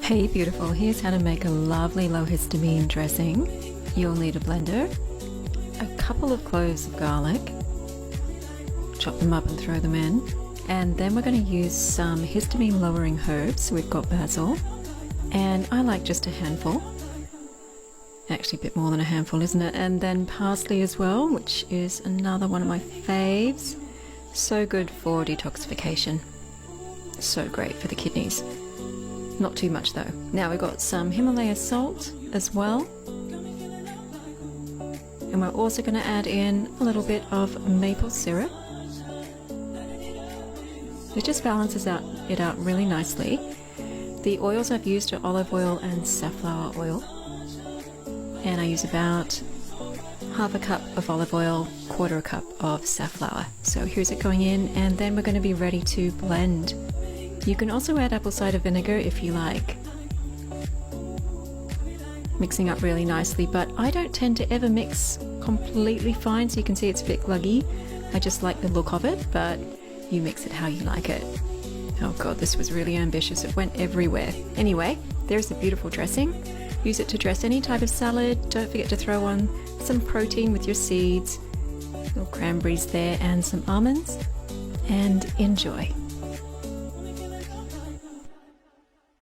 Hey beautiful, here's how to make a lovely low histamine dressing. You'll need a blender, a couple of cloves of garlic, chop them up and throw them in, and then we're going to use some histamine lowering herbs. We've got basil, and I like just a handful, actually a bit more than a handful, isn't it? And then parsley as well, which is another one of my faves. So good for detoxification, so great for the kidneys. Not too much though. Now we've got some Himalaya salt as well. And we're also going to add in a little bit of maple syrup. It just balances it out really nicely. The oils I've used are olive oil and safflower oil. And I use about half a cup of olive oil, quarter a cup of safflower. So here's it going in, and then we're going to be ready to blend. You can also add apple cider vinegar if you like. Mixing up really nicely, but I don't tend to ever mix completely fine, so you can see it's a bit gluggy. I just like the look of it, but you mix it how you like it. Oh god, this was really ambitious. It went everywhere. Anyway, there's the beautiful dressing. Use it to dress any type of salad. Don't forget to throw on some protein with your seeds, little cranberries there, and some almonds, and enjoy.